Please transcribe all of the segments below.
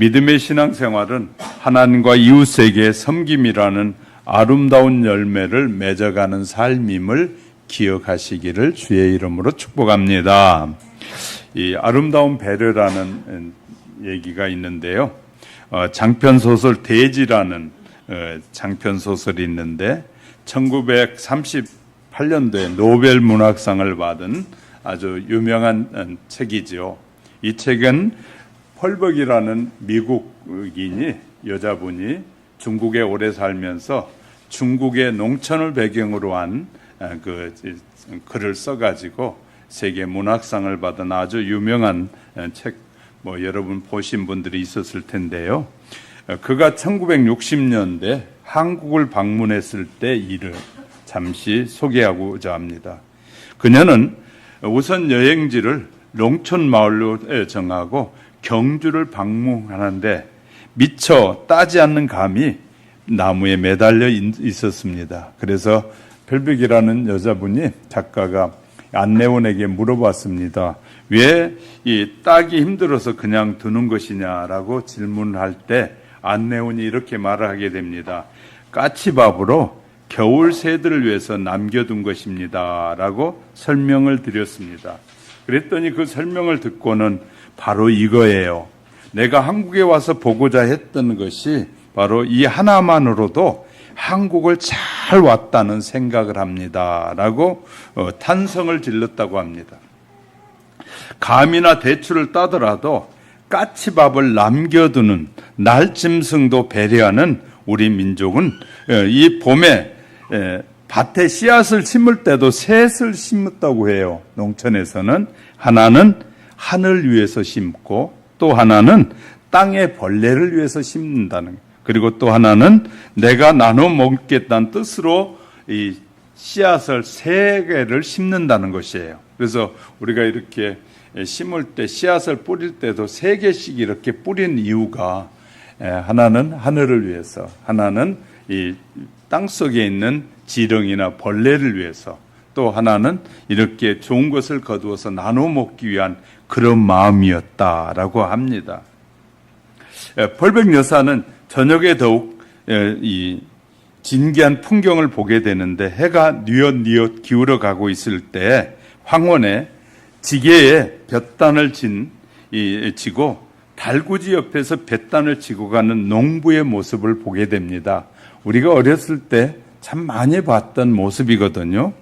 믿음의 신앙생활은 하나님과 이웃에게 섬김이라는 아름다운 열매를 맺어가는 삶임을 기억하시기를 주의 이름으로 축복합니다. 이 아름다운 배려라는 얘기가 있는데요. 장편소설 대지라는 장편소설이 있는데 1938년도에 노벨 문학상을 받은 아주 유명한 책이죠. 이 책은 펄벅이라는 미국인이 여자분이 중국에 오래 살면서 중국의 농촌을 배경으로 한 그 글을 써가지고 세계 문학상을 받은 아주 유명한 책, 여러분 보신 분들이 있었을 텐데요. 그가 1960년대 한국을 방문했을 때 일을 잠시 소개하고자 합니다. 그녀는 우선 여행지를 농촌 마을로 정하고 경주를 방문하는데 미처 따지 않는 감이 나무에 매달려 있었습니다. 그래서 펠빅이라는 여자분이 작가가 안내원에게 물어봤습니다. 왜 이 따기 힘들어서 그냥 두는 것이냐라고 질문할 때 안내원이 이렇게 말을 하게 됩니다. 까치밥으로 겨울 새들을 위해서 남겨둔 것입니다 라고 설명을 드렸습니다. 그랬더니 그 설명을 듣고는 바로 이거예요. 내가 한국에 와서 보고자 했던 것이 바로 이 하나만으로도 한국을 잘 왔다는 생각을 합니다 라고 탄성을 질렀다고 합니다. 감이나 대추를 따더라도 까치밥을 남겨두는 날짐승도 배려하는 우리 민족은 이 봄에 밭에 씨앗을 심을 때도 셋을 심었다고 해요. 농촌에서는 하나는 하늘 위에서 심고 또 하나는 땅의 벌레를 위해서 심는다는 거예요. 그리고 또 하나는 내가 나눠 먹겠다는 뜻으로 이 씨앗을 3개를 심는다는 것이에요. 그래서 우리가 이렇게 심을 때 씨앗을 뿌릴 때도 3개씩 이렇게 뿌린 이유가 하나는 하늘을 위해서, 하나는 이 땅속에 있는 지렁이나 벌레를 위해서, 또 하나는 이렇게 좋은 것을 거두어서 나눠 먹기 위한 그런 마음이었다라고 합니다. 펄백 여사는 저녁에 더욱 이 진기한 풍경을 보게 되는데 해가 뉘엿뉘엿 기울어 가고 있을 때 황혼에 지게에 볕단을 지고 달구지 옆에서 볕단을 지고 가는 농부의 모습을 보게 됩니다. 우리가 어렸을 때 참 많이 봤던 모습이거든요.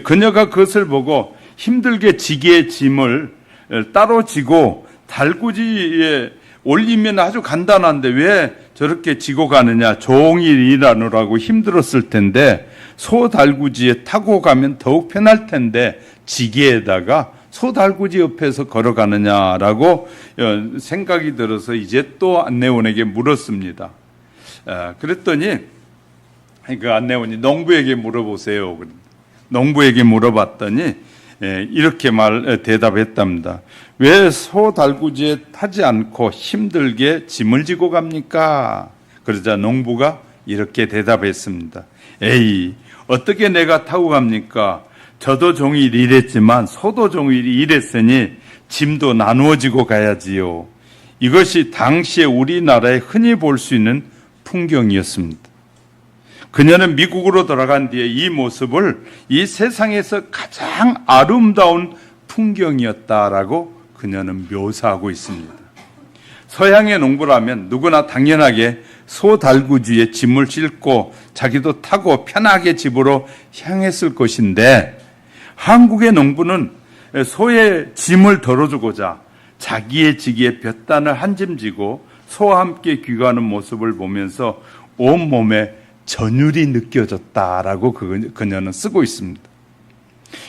그녀가 그것을 보고 힘들게 지게의 짐을 따로 지고 달구지에 올리면 아주 간단한데 왜 저렇게 지고 가느냐, 종일 일하느라고 힘들었을 텐데 소달구지에 타고 가면 더욱 편할 텐데 지게에다가 소달구지 옆에서 걸어가느냐라고 생각이 들어서 이제 또 안내원에게 물었습니다. 그랬더니 그 안내원이 농부에게 물어보세요. 농부에게 물어봤더니 이렇게 대답했답니다. 왜 소달구지에 타지 않고 힘들게 짐을 지고 갑니까? 그러자 농부가 이렇게 대답했습니다. 에이, 어떻게 내가 타고 갑니까? 저도 종일 일했지만 소도 종일 일했으니 짐도 나누어지고 가야지요. 이것이 당시에 우리나라에 흔히 볼 수 있는 풍경이었습니다. 그녀는 미국으로 돌아간 뒤에 이 모습을 이 세상에서 가장 아름다운 풍경이었다라고 그녀는 묘사하고 있습니다. 서양의 농부라면 누구나 당연하게 소달구지에 짐을 싣고 자기도 타고 편하게 집으로 향했을 것인데 한국의 농부는 소의 짐을 덜어주고자 자기의 지기에 볕단을 한 짐 지고 소와 함께 귀가하는 모습을 보면서 온몸에 전율이 느껴졌다라고 그녀는 쓰고 있습니다.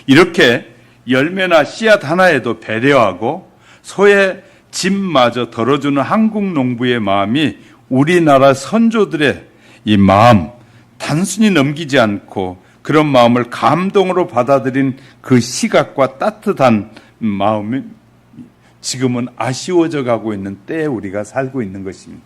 이렇게 열매나 씨앗 하나에도 배려하고 소의 짐마저 덜어주는 한국 농부의 마음이 우리나라 선조들의 이 마음, 단순히 넘기지 않고 그런 마음을 감동으로 받아들인 그 시각과 따뜻한 마음이 지금은 아쉬워져 가고 있는 때에 우리가 살고 있는 것입니다.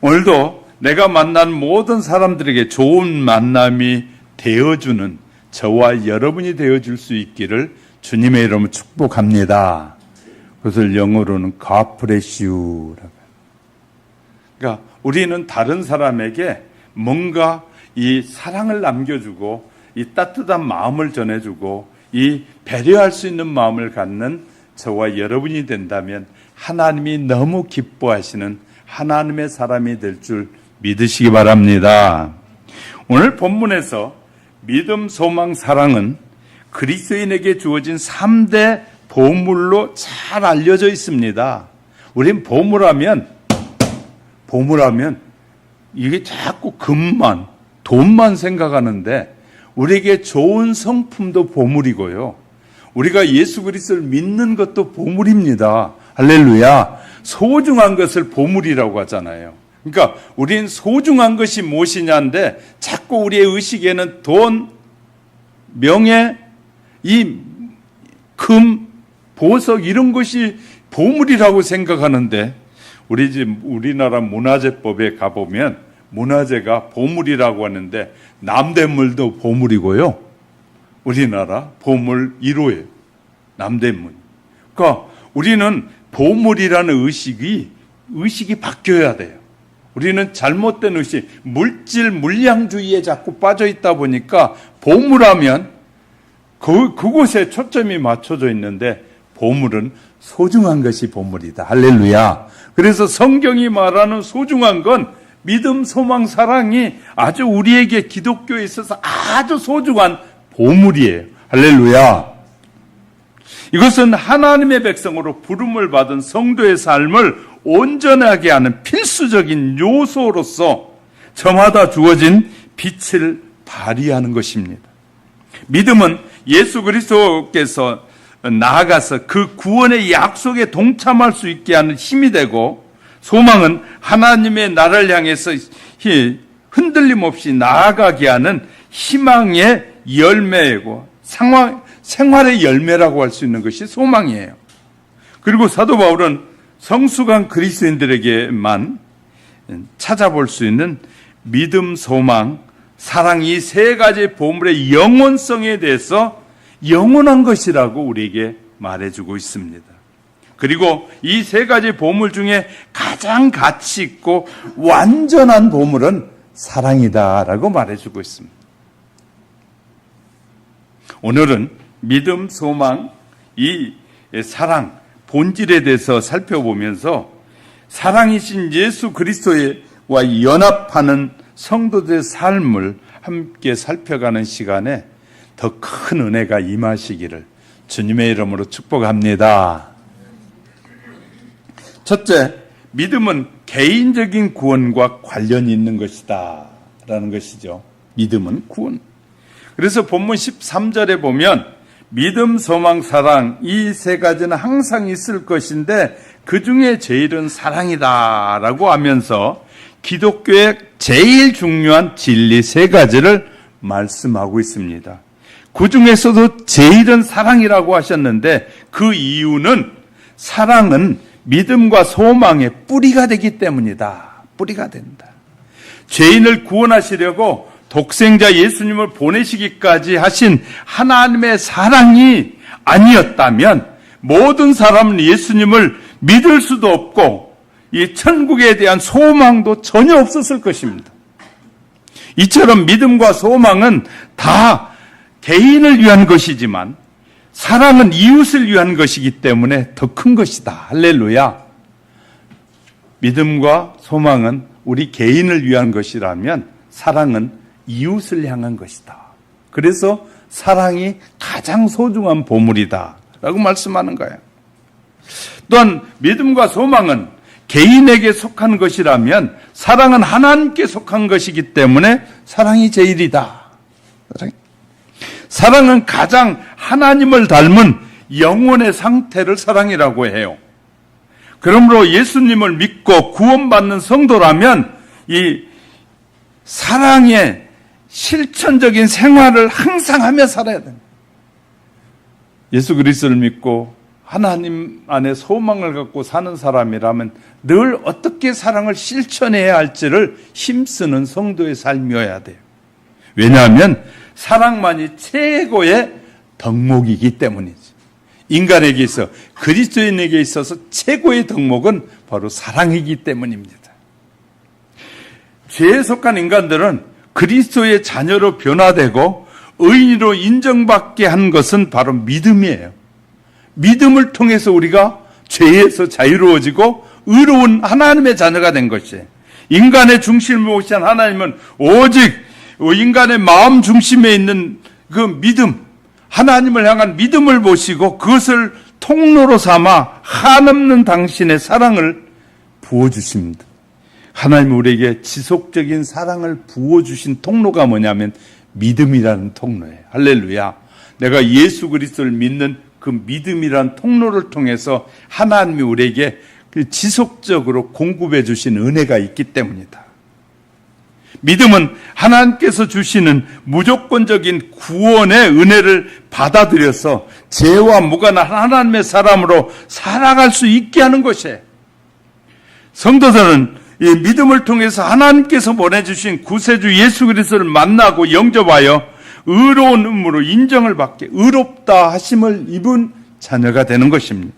오늘도 내가 만난 모든 사람들에게 좋은 만남이 되어주는 저와 여러분이 되어줄 수 있기를 주님의 이름으로 축복합니다. 그것을 영어로는 God bless you라고. 그러니까 우리는 다른 사람에게 뭔가 이 사랑을 남겨주고 이 따뜻한 마음을 전해주고 이 배려할 수 있는 마음을 갖는 저와 여러분이 된다면 하나님이 너무 기뻐하시는 하나님의 사람이 될 줄 믿으시기 바랍니다. 오늘 본문에서 믿음, 소망, 사랑은 그리스도인에게 주어진 3대 보물로 잘 알려져 있습니다. 우린 보물하면 이게 자꾸 금만, 돈만 생각하는데 우리에게 좋은 성품도 보물이고요. 우리가 예수 그리스도를 믿는 것도 보물입니다. 할렐루야. 소중한 것을 보물이라고 하잖아요. 그러니까 우린 소중한 것이 무엇이냐인데 자꾸 우리의 의식에는 돈, 명예, 이 금, 보석 이런 것이 보물이라고 생각하는데 우리나라 문화재법에 가보면 문화재가 보물이라고 하는데 남대문도 보물이고요. 우리나라 보물 1호예요. 남대문. 그러니까 우리는 보물이라는 의식이 바뀌어야 돼요. 우리는 잘못된 의식, 물량주의에 자꾸 빠져 있다 보니까 보물하면 그곳에 초점이 맞춰져 있는데 보물은 소중한 것이 보물이다. 할렐루야. 그래서 성경이 말하는 소중한 건 믿음, 소망, 사랑이 아주 우리에게 기독교에 있어서 아주 소중한 보물이에요. 할렐루야. 이것은 하나님의 백성으로 부름을 받은 성도의 삶을 온전하게 하는 필수적인 요소로서 저마다 주어진 빛을 발휘하는 것입니다. 믿음은 예수 그리스도께서 나아가서 그 구원의 약속에 동참할 수 있게 하는 힘이 되고, 소망은 하나님의 나라를 향해서 흔들림 없이 나아가게 하는 희망의 열매이고 생활의 열매라고 할 수 있는 것이 소망이에요. 그리고 사도 바울은 성숙한 그리스도인들에게만 찾아볼 수 있는 믿음, 소망, 사랑 이 세 가지 보물의 영원성에 대해서 영원한 것이라고 우리에게 말해주고 있습니다. 그리고 이 세 가지 보물 중에 가장 가치 있고 완전한 보물은 사랑이다라고 말해주고 있습니다. 오늘은 믿음, 소망, 이 사랑, 본질에 대해서 살펴보면서 사랑이신 예수 그리스도와 연합하는 성도들의 삶을 함께 살펴가는 시간에 더 큰 은혜가 임하시기를 주님의 이름으로 축복합니다. 첫째, 믿음은 개인적인 구원과 관련이 있는 것이다 라는 것이죠. 믿음은 구원. 그래서 본문 13절에 보면 믿음, 소망, 사랑 이 세 가지는 항상 있을 것인데 그 중에 제일은 사랑이다 라고 하면서 기독교의 제일 중요한 진리 세 가지를 말씀하고 있습니다. 그 중에서도 제일은 사랑이라고 하셨는데 그 이유는 사랑은 믿음과 소망의 뿌리가 되기 때문이다. 뿌리가 된다. 죄인을 구원하시려고 독생자 예수님을 보내시기까지 하신 하나님의 사랑이 아니었다면 모든 사람은 예수님을 믿을 수도 없고 이 천국에 대한 소망도 전혀 없었을 것입니다. 이처럼 믿음과 소망은 다 개인을 위한 것이지만 사랑은 이웃을 위한 것이기 때문에 더 큰 것이다. 할렐루야. 믿음과 소망은 우리 개인을 위한 것이라면 사랑은 이웃을 향한 것이다. 그래서 사랑이 가장 소중한 보물이다 라고 말씀하는 거예요. 또한 믿음과 소망은 개인에게 속한 것이라면 사랑은 하나님께 속한 것이기 때문에 사랑이 제일이다. 사랑은 가장 하나님을 닮은 영혼의 상태를 사랑이라고 해요. 그러므로 예수님을 믿고 구원받는 성도라면 이 사랑의 실천적인 생활을 항상 하며 살아야 됩니다. 예수 그리스도를 믿고 하나님 안에 소망을 갖고 사는 사람이라면 늘 어떻게 사랑을 실천해야 할지를 힘쓰는 성도의 삶이어야 돼요. 왜냐하면 사랑만이 최고의 덕목이기 때문이지. 인간에게 있어 그리스도인에게 있어서 최고의 덕목은 바로 사랑이기 때문입니다. 죄에 속한 인간들은 그리스도의 자녀로 변화되고 의인으로 인정받게 한 것은 바로 믿음이에요. 믿음을 통해서 우리가 죄에서 자유로워지고 의로운 하나님의 자녀가 된 것이에요. 인간의 중심을 모신 하나님은 오직 인간의 마음 중심에 있는 그 믿음, 하나님을 향한 믿음을 보시고 그것을 통로로 삼아 한없는 당신의 사랑을 부어주십니다. 하나님 우리에게 지속적인 사랑을 부어주신 통로가 뭐냐면 믿음이라는 통로예요. 할렐루야. 내가 예수 그리스도를 믿는 그 믿음이라는 통로를 통해서 하나님이 우리에게 지속적으로 공급해 주신 은혜가 있기 때문이다. 믿음은 하나님께서 주시는 무조건적인 구원의 은혜를 받아들여서 죄와 무관한 하나님의 사람으로 살아갈 수 있게 하는 것이에요. 성도들은 이 믿음을 통해서 하나님께서 보내주신 구세주 예수 그리스도를 만나고 영접하여 의로운 음으로 인정을 받게 의롭다 하심을 입은 자녀가 되는 것입니다.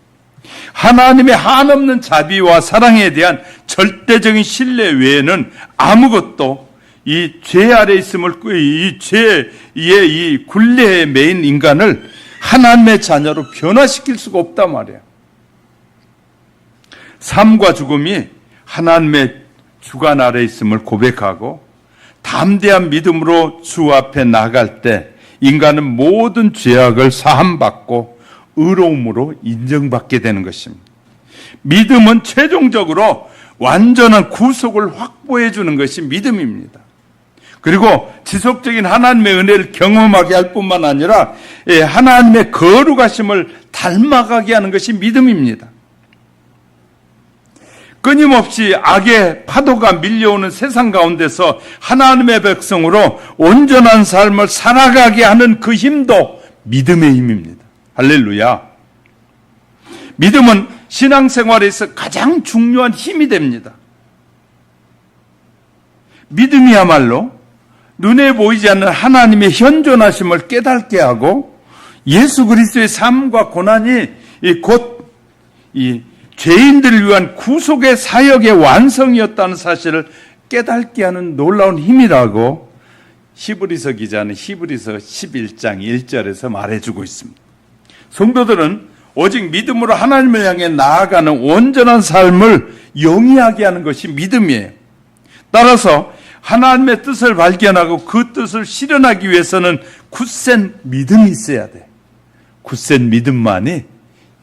하나님의 한없는 자비와 사랑에 대한 절대적인 신뢰 외에는 아무것도 이 죄 아래 있음을 이 죄의 이 굴레에 매인 인간을 하나님의 자녀로 변화시킬 수가 없단 말이야. 삶과 죽음이 하나님의 주관 아래 있음을 고백하고 담대한 믿음으로 주 앞에 나갈 때 인간은 모든 죄악을 사함받고 의로움으로 인정받게 되는 것입니다. 믿음은 최종적으로 완전한 구속을 확보해 주는 것이 믿음입니다. 그리고 지속적인 하나님의 은혜를 경험하게 할 뿐만 아니라 하나님의 거룩하심을 닮아가게 하는 것이 믿음입니다. 끊임없이 악의 파도가 밀려오는 세상 가운데서 하나님의 백성으로 온전한 삶을 살아가게 하는 그 힘도 믿음의 힘입니다. 할렐루야. 믿음은 신앙생활에서 가장 중요한 힘이 됩니다. 믿음이야말로 눈에 보이지 않는 하나님의 현존하심을 깨닫게 하고 예수 그리스도의 삶과 고난이 곧 죄인들을 위한 구속의 사역의 완성이었다는 사실을 깨닫게 하는 놀라운 힘이라고 히브리서 기자는 히브리서 11장 1절에서 말해주고 있습니다. 성도들은 오직 믿음으로 하나님을 향해 나아가는 온전한 삶을 영위하게 하는 것이 믿음이에요. 따라서 하나님의 뜻을 발견하고 그 뜻을 실현하기 위해서는 굳센 믿음이 있어야 돼. 굳센 믿음만이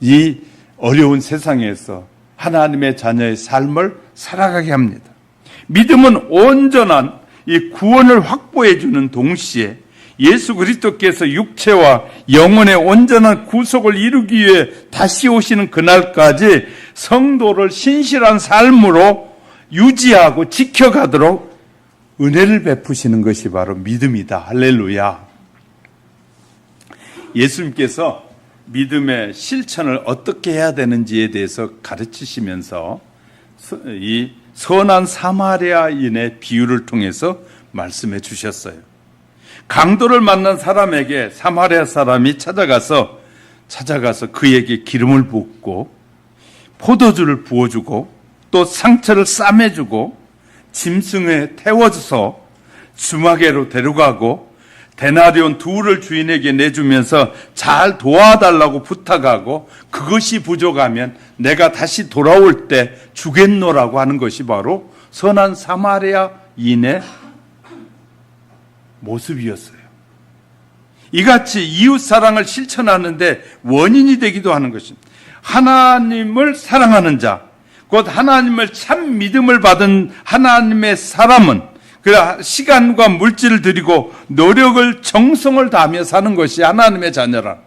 이 어려운 세상에서 하나님의 자녀의 삶을 살아가게 합니다. 믿음은 온전한 이 구원을 확보해 주는 동시에 예수 그리스도께서 육체와 영혼의 온전한 구속을 이루기 위해 다시 오시는 그날까지 성도를 신실한 삶으로 유지하고 지켜가도록 은혜를 베푸시는 것이 바로 믿음이다. 할렐루야. 예수님께서 믿음의 실천을 어떻게 해야 되는지에 대해서 가르치시면서 이 선한 사마리아인의 비유를 통해서 말씀해 주셨어요. 강도를 만난 사람에게 사마리아 사람이 찾아가서 그에게 기름을 붓고 포도주를 부어주고 또 상처를 싸매주고 짐승에 태워줘서 주마개로 데려가고 데나리온 둘을 주인에게 내주면서 잘 도와달라고 부탁하고 그것이 부족하면 내가 다시 돌아올 때 주겠노라고 하는 것이 바로 선한 사마리아인의 모습이었어요. 이같이 이웃사랑을 실천하는데 원인이 되기도 하는 것입니다. 하나님을 사랑하는 자, 곧 하나님을 참 믿음을 받은 하나님의 사람은 시간과 물질을 들이고 노력을 정성을 다하며 사는 것이 하나님의 자녀라.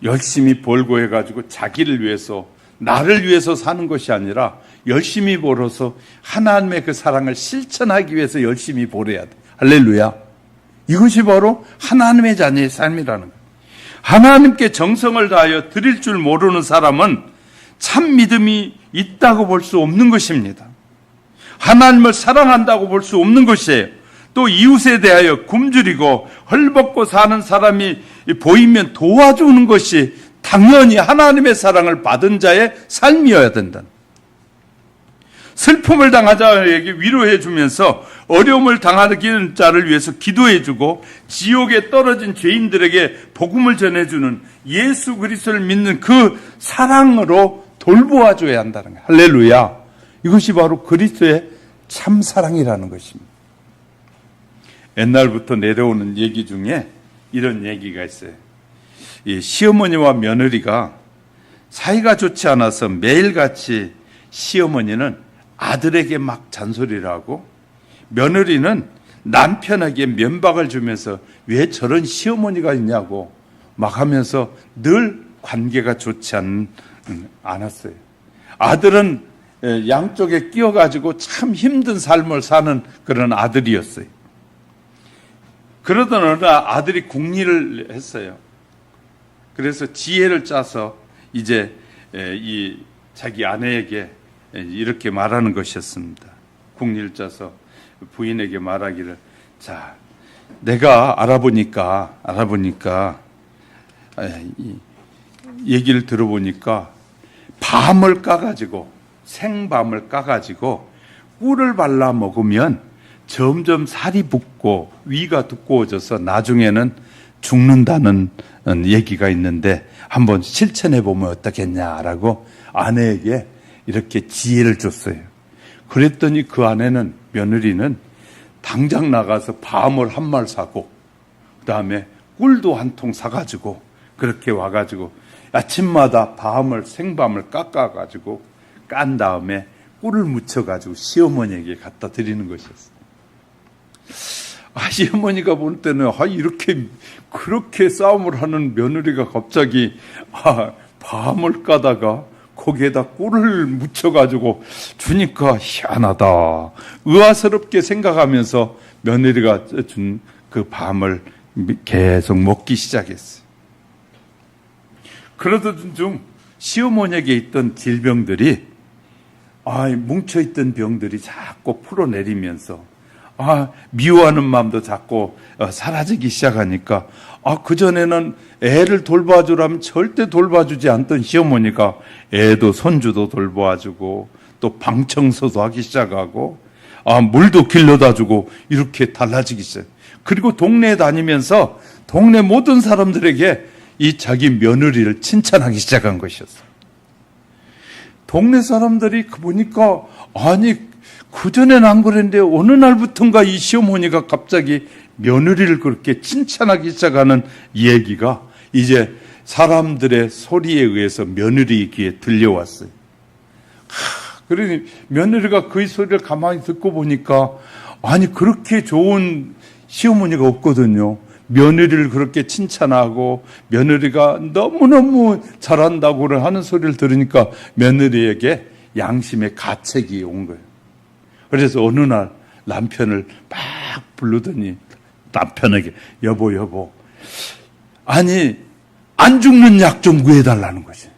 열심히 벌고 해가지고 자기를 위해서 나를 위해서 사는 것이 아니라 열심히 벌어서 하나님의 그 사랑을 실천하기 위해서 열심히 벌어야 돼. 할렐루야. 이것이 바로 하나님의 자녀의 삶이라는 거예요. 하나님께 정성을 다하여 드릴 줄 모르는 사람은 참 믿음이 있다고 볼 수 없는 것입니다. 하나님을 사랑한다고 볼 수 없는 것이에요. 또 이웃에 대하여 굶주리고 헐벗고 사는 사람이 보이면 도와주는 것이 당연히 하나님의 사랑을 받은 자의 삶이어야 된다. 슬픔을 당한 자에게 위로해 주면서 어려움을 당하는 자를 위해서 기도해 주고 지옥에 떨어진 죄인들에게 복음을 전해주는 예수 그리스도를 믿는 그 사랑으로 돌보아 줘야 한다는 거예요. 할렐루야. 이것이 바로 그리스도의 참 사랑이라는 것입니다. 옛날부터 내려오는 얘기 중에 이런 얘기가 있어요. 이 시어머니와 며느리가 사이가 좋지 않아서 매일같이 시어머니는 아들에게 막 잔소리를 하고 며느리는 남편에게 면박을 주면서 왜 저런 시어머니가 있냐고 막 하면서 늘 관계가 좋지 않았어요. 아들은 양쪽에 끼어가지고 참 힘든 삶을 사는 그런 아들이었어요. 그러던 어느 날 아들이 궁리를 했어요. 그래서 지혜를 짜서 이제 이 자기 아내에게 이렇게 말하는 것이었습니다. 궁리를 짜서 부인에게 말하기를, 자, 내가 알아보니까 얘기를 들어보니까 밤을 까가지고 생밤을 까가지고 꿀을 발라 먹으면 점점 살이 붓고 위가 두꺼워져서 나중에는 죽는다는 얘기가 있는데 한번 실천해 보면 어떻겠냐라고 아내에게 이렇게 지혜를 줬어요. 그랬더니 그 아내는, 며느리는 당장 나가서 밤을 한 말 사고 그 다음에 꿀도 한 통 사가지고 그렇게 와가지고 아침마다 생밤을 깎아가지고 깐 다음에 꿀을 묻혀가지고 시어머니에게 갖다 드리는 것이었어요. 시어머니가 볼 때는 이렇게 그렇게 싸움을 하는 며느리가 갑자기 밤을 까다가 거기에다 꿀을 묻혀가지고 주니까 희한하다, 의아스럽게 생각하면서 며느리가 준 그 밤을 계속 먹기 시작했어요. 그러던 중 시어머니에게 있던 질병들이 뭉쳐있던 병들이 자꾸 풀어내리면서 미워하는 마음도 자꾸 사라지기 시작하니까 그전에는 애를 돌봐주라면 절대 돌봐주지 않던 시어머니가 애도 손주도 돌봐주고 또 방 청소도 하기 시작하고 물도 길러다 주고 이렇게 달라지기 시작해요. 그리고 동네에 다니면서 동네 모든 사람들에게 이 자기 며느리를 칭찬하기 시작한 것이었어요. 동네 사람들이 보니까 그전엔 안 그랬는데 어느 날부턴가 이 시어머니가 갑자기 며느리를 그렇게 칭찬하기 시작하는 얘기가 이제 사람들의 소리에 의해서 며느리 귀에 들려왔어요. 그러니 며느리가 그 소리를 가만히 듣고 보니까 그렇게 좋은 시어머니가 없거든요. 며느리를 그렇게 칭찬하고 며느리가 너무너무 잘한다고 하는 소리를 들으니까 며느리에게 양심의 가책이 온 거예요. 그래서 어느 날 남편을 막 부르더니 남편에게 여보 안 죽는 약 좀 구해달라는 거지.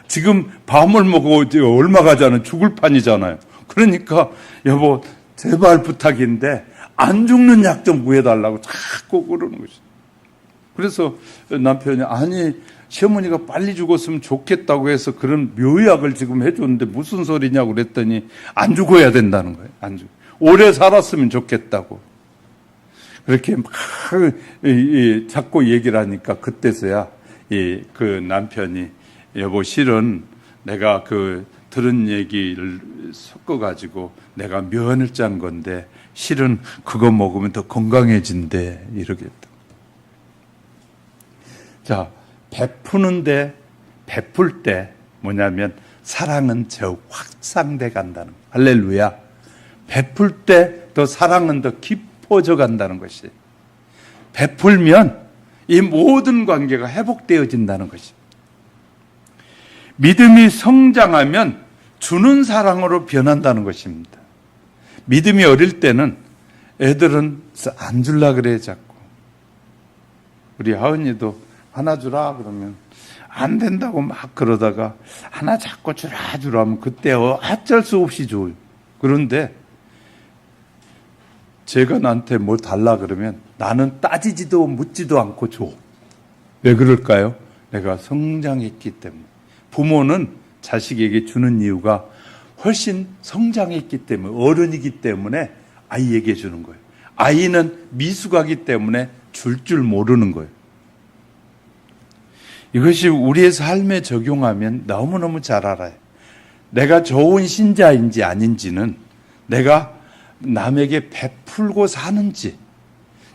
지금 밤을 먹고 얼마 가지 않은 죽을 판이잖아요. 그러니까 여보 제발 부탁인데 안 죽는 약 좀 구해달라고 자꾸 그러는 거지. 그래서 남편이 시어머니가 빨리 죽었으면 좋겠다고 해서 그런 묘약을 지금 해줬는데 무슨 소리냐고 그랬더니 안 죽어야 된다는 거예요. 오래 살았으면 좋겠다고. 그렇게 막 자꾸 얘기를 하니까 그때서야 그 남편이 여보 실은 내가 들은 얘기를 섞어가지고 내가 면을 짠 건데 실은 그거 먹으면 더 건강해진대 이러겠다. 자, 베풀 때 뭐냐면 사랑은 더 확산돼 간다는 거예요. 할렐루야. 베풀 때 더 사랑은 더 깊어져 간다는 것이에요. 베풀면 이 모든 관계가 회복되어진다는 것이에요. 믿음이 성장하면 주는 사랑으로 변한다는 것입니다. 믿음이 어릴 때는 애들은 안 줄라 그래 자꾸. 우리 하은이도 하나 주라 그러면 안 된다고 막 그러다가 하나 자꾸 주라 하면 그때 어쩔 수 없이 줘요. 그런데 제가 나한테 뭐 달라 그러면 나는 따지지도 묻지도 않고 줘. 왜 그럴까요? 내가 성장했기 때문에. 부모는 자식에게 주는 이유가 훨씬 성장했기 때문에, 어른이기 때문에 아이에게 주는 거예요. 아이는 미숙하기 때문에 줄 모르는 거예요. 이것이 우리의 삶에 적용하면 너무너무 잘 알아요. 내가 좋은 신자인지 아닌지는, 내가 남에게 베풀고 사는지,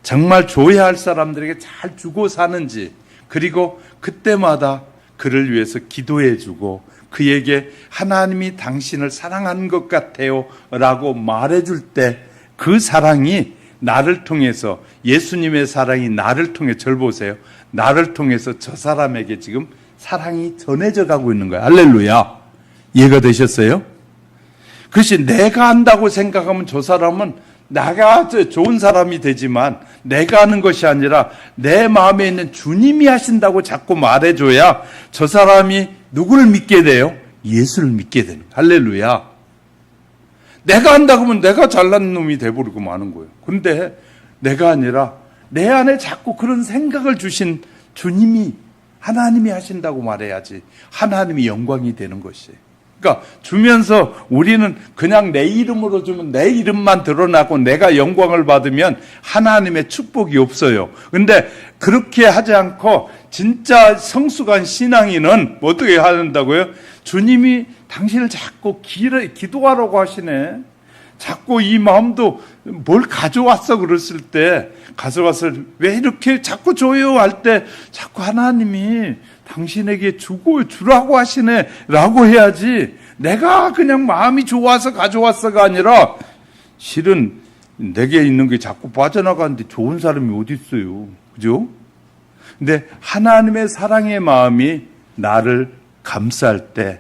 정말 줘야 할 사람들에게 잘 주고 사는지, 그리고 그때마다 그를 위해서 기도해 주고 그에게 하나님이 당신을 사랑하는 것 같아요 라고 말해줄 때 그 사랑이 나를 통해서, 예수님의 사랑이 나를 통해, 절 보세요, 나를 통해서 저 사람에게 지금 사랑이 전해져 가고 있는 거예요. 할렐루야. 이해가 되셨어요? 그것이 내가 한다고 생각하면 저 사람은 나가 좋은 사람이 되지만, 내가 하는 것이 아니라 내 마음에 있는 주님이 하신다고 자꾸 말해줘야 저 사람이 누구를 믿게 돼요? 예수를 믿게 되는 거예요. 할렐루야. 내가 한다고 하면 내가 잘난 놈이 돼버리고 마는 거예요. 근데 내가 아니라 내 안에 자꾸 그런 생각을 주신 주님이, 하나님이 하신다고 말해야지 하나님이 영광이 되는 것이에요. 그러니까 주면서 우리는 그냥 내 이름으로 주면 내 이름만 드러나고 내가 영광을 받으면 하나님의 축복이 없어요. 근데 그렇게 하지 않고 진짜 성숙한 신앙인은 어떻게 한다고요? 주님이 당신을 자꾸 기도하라고 하시네. 자꾸 이 마음도 뭘 가져왔어 그랬을 때, 가져와서 왜 이렇게 자꾸 줘요 할 때 자꾸 하나님이 당신에게 주라고 하시네 라고 해야지, 내가 그냥 마음이 좋아서 가져왔어가 아니라 실은 내게 있는 게 자꾸 빠져나가는데 좋은 사람이 어디 있어요. 그죠? 근데 하나님의 사랑의 마음이 나를 감쌀 때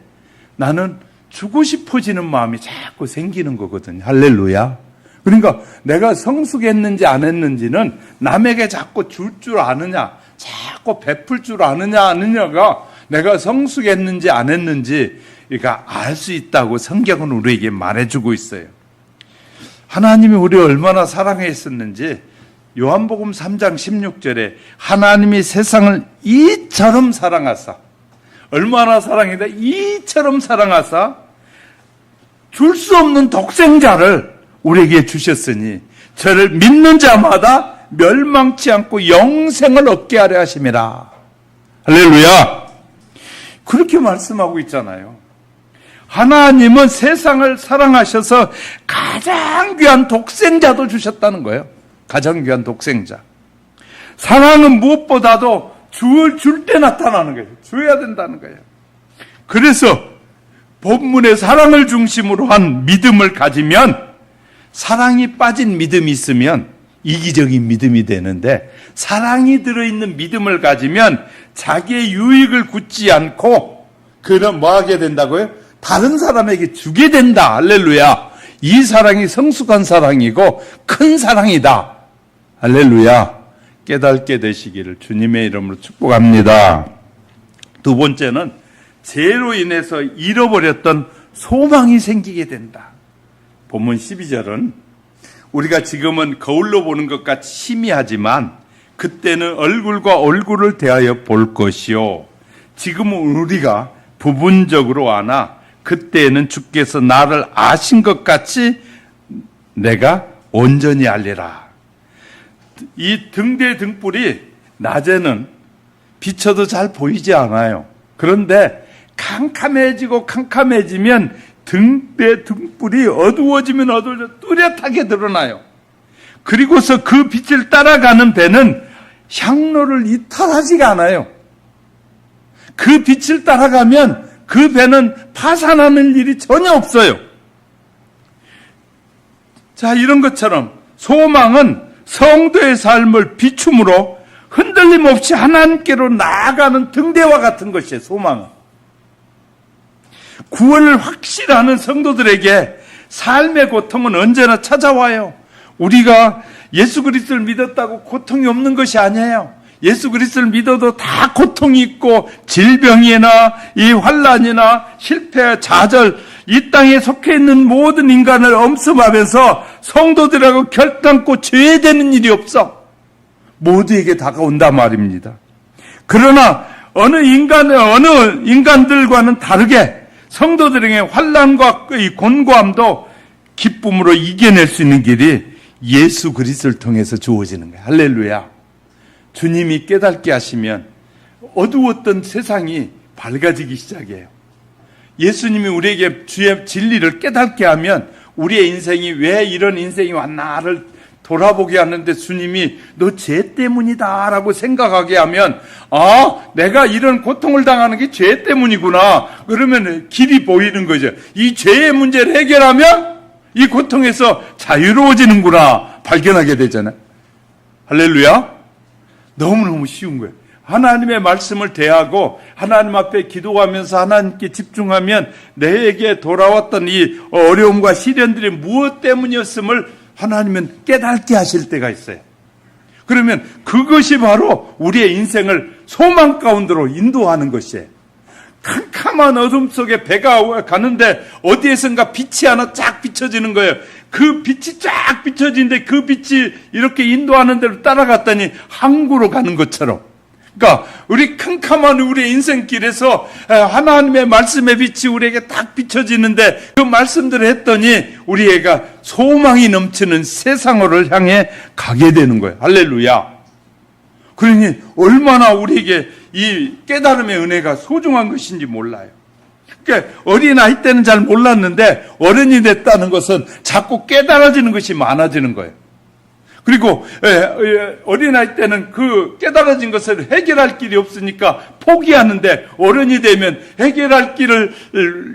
나는 주고 싶어지는 마음이 자꾸 생기는 거거든요. 할렐루야. 그러니까 내가 성숙했는지 안 했는지는 남에게 자꾸 줄 아느냐, 자꾸 베풀 줄 아느냐가 내가 성숙했는지 안 했는지 그러니까 알 수 있다고 성경은 우리에게 말해주고 있어요. 하나님이 우리를 얼마나 사랑했었는지 요한복음 3장 16절에 하나님이 세상을 이처럼 사랑하사, 얼마나 사랑했다, 이처럼 사랑하사 줄 수 없는 독생자를 우리에게 주셨으니 저를 믿는 자마다 멸망치 않고 영생을 얻게 하려 하심이라. 할렐루야. 그렇게 말씀하고 있잖아요. 하나님은 세상을 사랑하셔서 가장 귀한 독생자도 주셨다는 거예요. 가장 귀한 독생자. 사랑은 무엇보다도 줄 때 나타나는 거예요. 줘야 된다는 거예요. 그래서 본문의 사랑을 중심으로 한 믿음을 가지면, 사랑이 빠진 믿음이 있으면 이기적인 믿음이 되는데, 사랑이 들어있는 믿음을 가지면 자기의 유익을 굳지 않고 그럼 뭐 하게 된다고요? 다른 사람에게 주게 된다. 할렐루야. 이 사랑이 성숙한 사랑이고 큰 사랑이다. 할렐루야. 깨닫게 되시기를 주님의 이름으로 축복합니다. 두 번째는 죄로 인해서 잃어버렸던 소망이 생기게 된다. 본문 12절은 우리가 지금은 거울로 보는 것 같이 희미하지만 그때는 얼굴과 얼굴을 대하여 볼 것이요, 지금은 우리가 부분적으로 아나 그때는 주께서 나를 아신 것 같이 내가 온전히 알리라. 이 등대 등불이 낮에는 비춰도 잘 보이지 않아요. 그런데 캄캄해지면 등대 등불이 어두워지면 어두워져 뚜렷하게 드러나요. 그리고서 그 빛을 따라가는 배는 향로를 이탈하지가 않아요. 그 빛을 따라가면 그 배는 파산하는 일이 전혀 없어요. 자, 이런 것처럼 소망은 성도의 삶을 비춤으로 흔들림 없이 하나님께로 나아가는 등대와 같은 것이에요. 소망은. 구원을 확실하는 성도들에게 삶의 고통은 언제나 찾아와요. 우리가 예수 그리스도를 믿었다고 고통이 없는 것이 아니에요. 예수 그리스도를 믿어도 다 고통이 있고 질병이나 이 환난이나 실패, 좌절, 이 땅에 속해 있는 모든 인간을 엄습하면서 성도들하고 결단코 죄되는 일이 없어. 모두에게 다가온단 말입니다. 그러나 어느 인간들과는 다르게 성도들에게 환난과 이 곤고함도 기쁨으로 이겨낼 수 있는 길이 예수 그리스도를 통해서 주어지는 거예요. 할렐루야. 주님이 깨닫게 하시면 어두웠던 세상이 밝아지기 시작해요. 예수님이 우리에게 주의 진리를 깨닫게 하면 우리의 인생이 왜 이런 인생이 왔나를 돌아보게 하는데, 주님이 너 죄 때문이다 라고 생각하게 하면, 내가 이런 고통을 당하는 게 죄 때문이구나. 그러면 길이 보이는 거죠. 이 죄의 문제를 해결하면 이 고통에서 자유로워지는구나 발견하게 되잖아요. 할렐루야. 너무너무 쉬운 거예요. 하나님의 말씀을 대하고 하나님 앞에 기도하면서 하나님께 집중하면 내게 돌아왔던 이 어려움과 시련들이 무엇 때문이었음을 하나님은 깨닫게 하실 때가 있어요. 그러면 그것이 바로 우리의 인생을 소망 가운데로 인도하는 것이에요. 캄캄한 어둠 속에 배가 가는데 어디에선가 빛이 하나 쫙 비춰지는 거예요. 그 빛이 쫙 비춰지는데 그 빛이 이렇게 인도하는 대로 따라갔더니 항구로 가는 것처럼, 그러니까 우리 캄캄한 우리의 인생길에서 하나님의 말씀의 빛이 우리에게 딱 비춰지는데 그 말씀들을 했더니 우리가 소망이 넘치는 세상을 향해 가게 되는 거예요. 할렐루야. 그러니 얼마나 우리에게 이 깨달음의 은혜가 소중한 것인지 몰라요. 그러니까 어린아이 때는 잘 몰랐는데 어른이 됐다는 것은 자꾸 깨달아지는 것이 많아지는 거예요. 그리고 어린아이 때는 그 깨달아진 것을 해결할 길이 없으니까 포기하는데, 어른이 되면 해결할 길을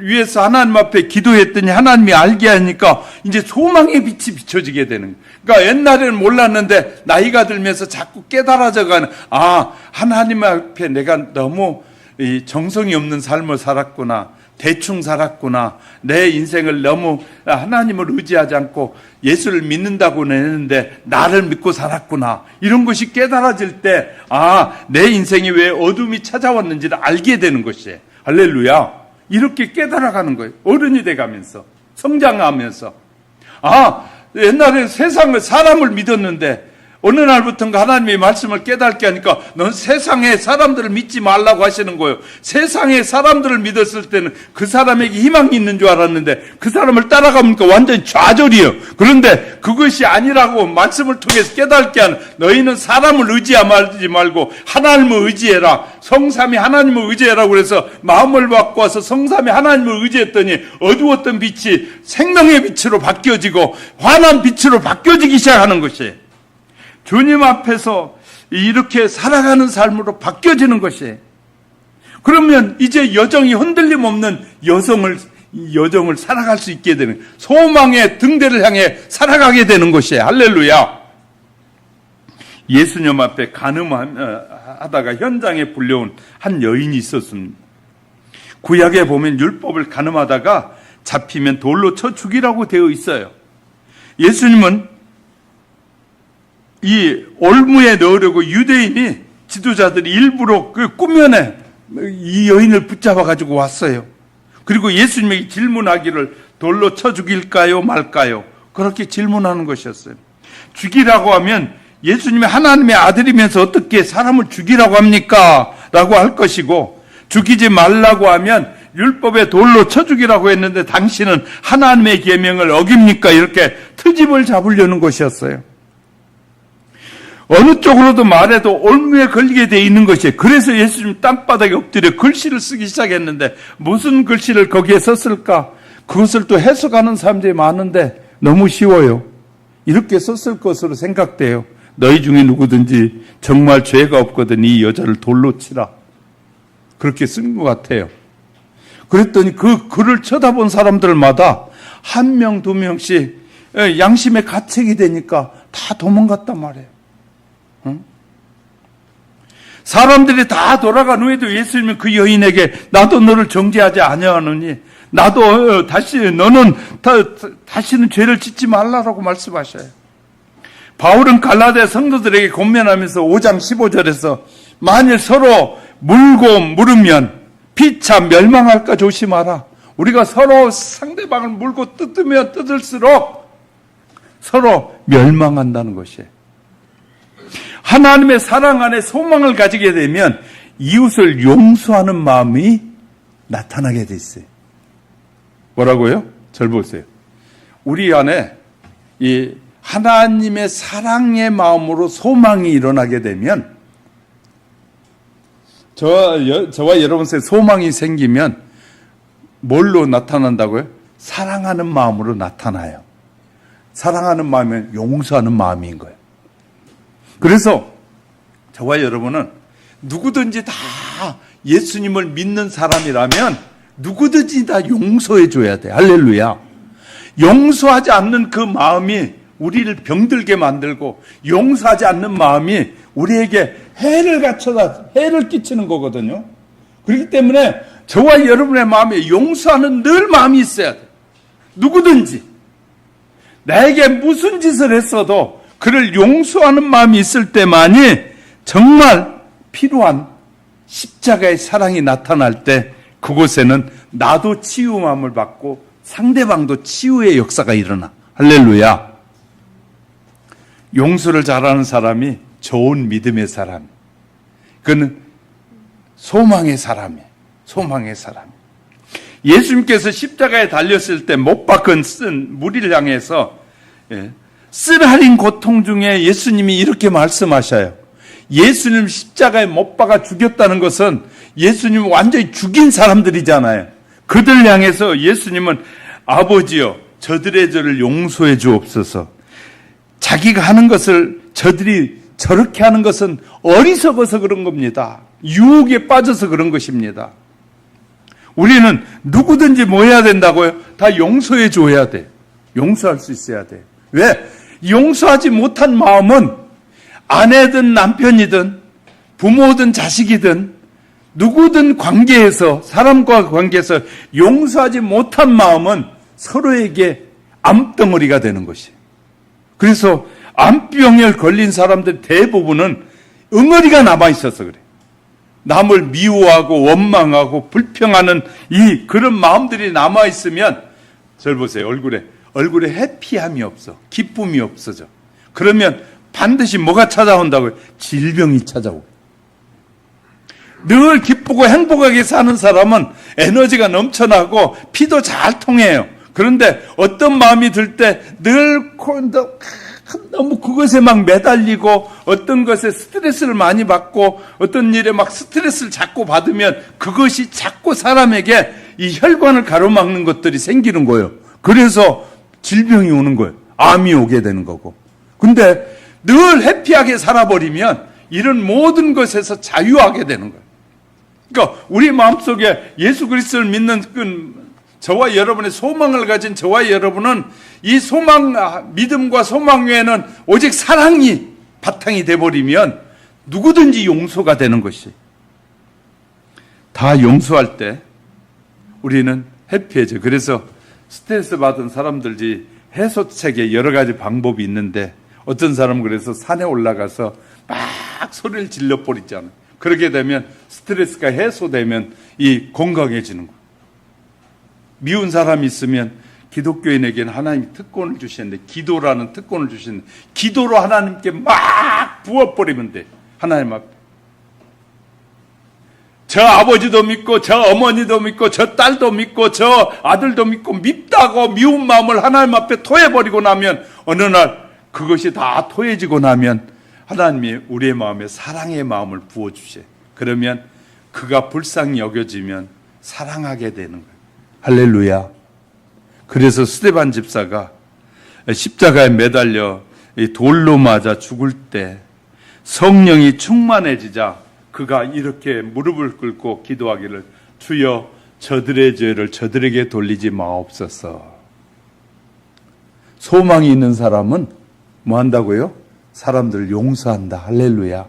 위해서 하나님 앞에 기도했더니 하나님이 알게 하니까 이제 소망의 빛이 비춰지게 되는 거예요. 그러니까 옛날에는 몰랐는데 나이가 들면서 자꾸 깨달아져가는, 하나님 앞에 내가 너무 정성이 없는 삶을 살았구나, 대충 살았구나, 내 인생을 너무 하나님을 의지하지 않고 예수를 믿는다고는 했는데 나를 믿고 살았구나, 이런 것이 깨달아질 때 내 인생이 왜 어둠이 찾아왔는지를 알게 되는 것이에요. 할렐루야. 이렇게 깨달아가는 거예요. 어른이 돼가면서, 성장하면서. 옛날에 세상을, 사람을 믿었는데 어느 날부터인가 하나님의 말씀을 깨닫게 하니까 넌 세상의 사람들을 믿지 말라고 하시는 거예요. 세상의 사람들을 믿었을 때는 그 사람에게 희망이 있는 줄 알았는데 그 사람을 따라가니까 완전히 좌절이에요. 그런데 그것이 아니라고 말씀을 통해서 깨닫게 하는, 너희는 사람을 의지하지 말고 하나님을 의지해라. 성삼위 하나님을 의지해라. 그래서 마음을 바꿔서 성삼위 하나님을 의지했더니 어두웠던 빛이 생명의 빛으로 바뀌어지고 환한 빛으로 바뀌어지기 시작하는 것이에요. 주님 앞에서 이렇게 살아가는 삶으로 바뀌어지는 것이에요. 그러면 이제 여정이 흔들림 없는 여정을 살아갈 수 있게 되는, 소망의 등대를 향해 살아가게 되는 것이에요. 할렐루야. 예수님 앞에 간음하다가 현장에 불려온 한 여인이 있었습니다. 구약에 보면 율법을 간음하다가 잡히면 돌로 쳐 죽이라고 되어 있어요. 예수님은 이 올무에 넣으려고 유대인이, 지도자들이 일부러 꾸며내 이 여인을 붙잡아 가지고 왔어요. 그리고 예수님에게 질문하기를 돌로 쳐 죽일까요 말까요? 그렇게 질문하는 것이었어요. 죽이라고 하면 예수님이 하나님의 아들이면서 어떻게 사람을 죽이라고 합니까? 라고 할 것이고, 죽이지 말라고 하면 율법에 돌로 쳐 죽이라고 했는데 당신은 하나님의 계명을 어깁니까? 이렇게 트집을 잡으려는 것이었어요. 어느 쪽으로도 말해도 올무에 걸리게 돼 있는 것이에요. 그래서 예수님 땅바닥에 엎드려 글씨를 쓰기 시작했는데 무슨 글씨를 거기에 썼을까? 그것을 또 해석하는 사람들이 많은데 너무 쉬워요. 이렇게 썼을 것으로 생각돼요. 너희 중에 누구든지 정말 죄가 없거든 이 여자를 돌로 치라. 그렇게 쓴 것 같아요. 그랬더니 그 글을 쳐다본 사람들마다 한 명, 두 명씩 양심의 가책이 되니까 다 도망갔단 말이에요. 사람들이 다 돌아간 후에도 예수님은 그 여인에게 나도 너를 정죄하지 아니하노니 나도 너는 다시는 죄를 짓지 말라라고 말씀하셔요. 바울은 갈라디아 성도들에게 권면하면서 5장 15절에서 만일 서로 물고 물으면 피차 멸망할까 조심하라. 우리가 서로 상대방을 물고 뜯으면 뜯을수록 서로 멸망한다는 것이에요. 하나님의 사랑 안에 소망을 가지게 되면 이웃을 용서하는 마음이 나타나게 돼 있어요. 뭐라고요? 절 보세요. 우리 안에 이 하나님의 사랑의 마음으로 소망이 일어나게 되면 저와 여러분 사이에 소망이 생기면 뭘로 나타난다고요? 사랑하는 마음으로 나타나요. 사랑하는 마음은 용서하는 마음인 거예요. 그래서 저와 여러분은 누구든지 다 예수님을 믿는 사람이라면 누구든지 다 용서해 줘야 돼. 할렐루야. 용서하지 않는 그 마음이 우리를 병들게 만들고 용서하지 않는 마음이 우리에게 해를 끼치는 거거든요. 그렇기 때문에 저와 여러분의 마음에 용서하는 늘 마음이 있어야 돼. 누구든지 나에게 무슨 짓을 했어도 그를 용서하는 마음이 있을 때만이 정말 필요한 십자가의 사랑이 나타날 때 그곳에는 나도 치유함을 받고 상대방도 치유의 역사가 일어나. 할렐루야. 용서를 잘하는 사람이 좋은 믿음의 사람. 그는 소망의 사람이에요. 소망의 사람. 예수님께서 십자가에 달렸을 때 못 박은 쓴 무리를 향해서 쓰라린 고통 중에 예수님이 이렇게 말씀하셔요. 예수님 십자가에 못 박아 죽였다는 것은 예수님을 완전히 죽인 사람들이잖아요. 그들 향해서 예수님은 아버지여 저들의 죄를 용서해 주옵소서. 자기가 하는 것을 저들이 저렇게 하는 것은 어리석어서 그런 겁니다. 유혹에 빠져서 그런 것입니다. 우리는 누구든지 뭐 해야 된다고요? 다 용서해 줘야 돼. 용서할 수 있어야 돼. 왜? 용서하지 못한 마음은 아내든 남편이든 부모든 자식이든 누구든 관계에서 사람과 관계에서 용서하지 못한 마음은 서로에게 암덩어리가 되는 것이에요. 그래서 암병에 걸린 사람들 대부분은 응어리가 남아있어서 그래. 남을 미워하고 원망하고 불평하는 그런 마음들이 남아있으면 절 보세요. 얼굴에 해피함이 없어. 기쁨이 없어져. 그러면 반드시 뭐가 찾아온다고요? 질병이 찾아오고. 늘 기쁘고 행복하게 사는 사람은 에너지가 넘쳐나고 피도 잘 통해요. 그런데 어떤 마음이 들 때 늘 너무 그것에 막 매달리고 어떤 것에 스트레스를 많이 받고 어떤 일에 막 스트레스를 자꾸 받으면 그것이 자꾸 사람에게 이 혈관을 가로막는 것들이 생기는 거예요. 그래서 질병이 오는 거예요. 암이 오게 되는 거고. 근데 늘 해피하게 살아버리면 이런 모든 것에서 자유하게 되는 거예요. 그러니까 우리 마음속에 예수 그리스도를 믿는 저와 여러분의 소망을 가진 저와 여러분은 이 믿음과 소망 외에는 오직 사랑이 바탕이 돼버리면 누구든지 용서가 되는 것이. 다 용서할 때 우리는 해피해져. 그래서 스트레스 받은 사람들이 해소책에 여러 가지 방법이 있는데 어떤 사람은 그래서 산에 올라가서 막 소리를 질러버리잖아요. 그렇게 되면 스트레스가 해소되면 건강해지는 거예요. 미운 사람이 있으면 기독교인에게는 하나님이 특권을 주시는데 기도라는 특권을 주시는데 기도로 하나님께 막 부어버리면 돼. 하나님 앞에. 저 아버지도 믿고 저 어머니도 믿고 저 딸도 믿고 저 아들도 믿고 밉다고 미운 마음을 하나님 앞에 토해버리고 나면 어느 날 그것이 다 토해지고 나면 하나님이 우리의 마음에 사랑의 마음을 부어주셔요. 그러면 그가 불쌍히 여겨지면 사랑하게 되는 거예요. 할렐루야. 그래서 스데반 집사가 십자가에 매달려 돌로 맞아 죽을 때 성령이 충만해지자 그가 이렇게 무릎을 꿇고 기도하기를 주여 저들의 죄를 저들에게 돌리지 마옵소서. 소망이 있는 사람은 뭐 한다고요? 사람들을 용서한다. 할렐루야.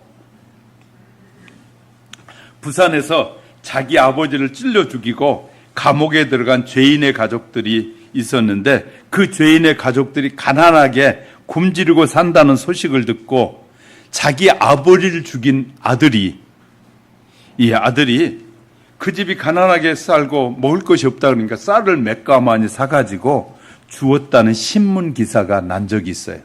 부산에서 자기 아버지를 찔러 죽이고 감옥에 들어간 죄인의 가족들이 있었는데 그 죄인의 가족들이 가난하게 굶주리고 산다는 소식을 듣고 자기 아버지를 죽인 아들이, 이 아들이 그 집이 가난하게 살고 먹을 것이 없다 그러니까 쌀을 몇 가마니 사가지고 주었다는 신문 기사가 난 적이 있어요.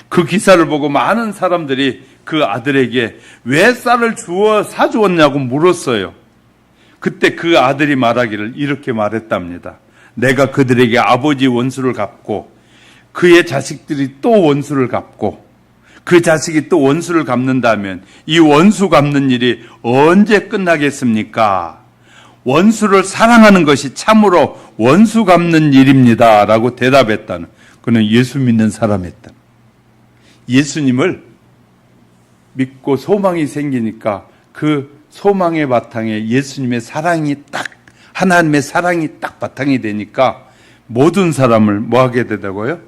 그 기사를 보고 많은 사람들이 그 아들에게 왜 쌀을 사주었냐고 물었어요. 그때 그 아들이 말하기를 이렇게 말했답니다. 내가 그들에게 아버지 원수를 갚고 그의 자식들이 또 원수를 갚고 그 자식이 또 원수를 갚는다면 이 원수 갚는 일이 언제 끝나겠습니까? 원수를 사랑하는 것이 참으로 원수 갚는 일입니다. 라고 대답했다는, 그는 예수 믿는 사람이었다. 예수님을 믿고 소망이 생기니까 그 소망의 바탕에 예수님의 사랑이 딱, 하나님의 사랑이 딱 바탕이 되니까 모든 사람을 뭐 하게 되다고요?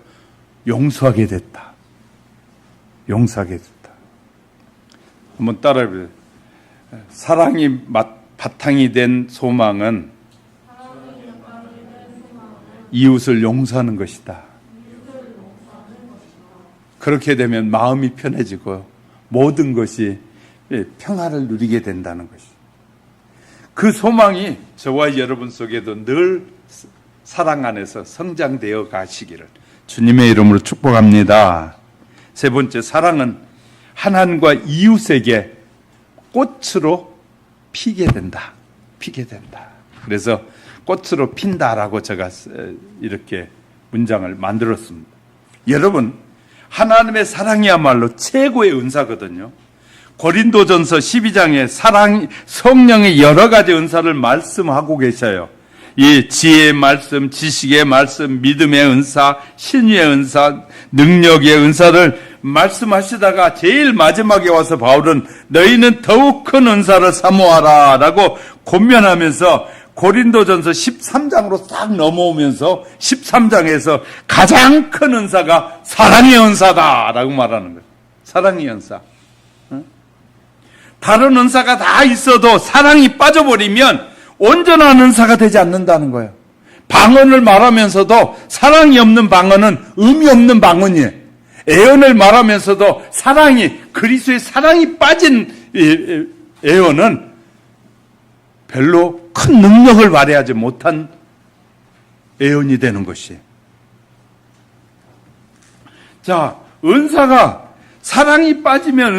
용서하게 됐다. 용서하게 됐다. 한번 따라해보세요. 사랑이 바탕이 된 소망은 이웃을 용서하는 것이다. 그렇게 되면 마음이 편해지고 모든 것이 평화를 누리게 된다는 것이죠. 그 소망이 저와 여러분 속에도 늘 사랑 안에서 성장되어 가시기를 주님의 이름으로 축복합니다. 세 번째, 사랑은 하나님과 이웃에게 꽃으로 피게 된다. 피게 된다. 그래서 꽃으로 핀다라고 제가 이렇게 문장을 만들었습니다. 여러분, 하나님의 사랑이야말로 최고의 은사거든요. 고린도전서 12장에 성령의 여러 가지 은사를 말씀하고 계셔요. 이 지혜의 말씀, 지식의 말씀, 믿음의 은사, 신유의 은사, 능력의 은사를 말씀하시다가 제일 마지막에 와서 바울은 너희는 더욱 큰 은사를 사모하라 라고 권면하면서 고린도전서 13장으로 싹 넘어오면서 13장에서 가장 큰 은사가 사랑의 은사다 라고 말하는 거예요. 사랑의 은사. 다른 은사가 다 있어도 사랑이 빠져버리면 온전한 은사가 되지 않는다는 거예요. 방언을 말하면서도 사랑이 없는 방언은 의미 없는 방언이에요. 애언을 말하면서도 그리스도의 사랑이 빠진 애언은 별로 큰 능력을 발휘하지 못한 애언이 되는 것이에요. 자, 사랑이 빠지면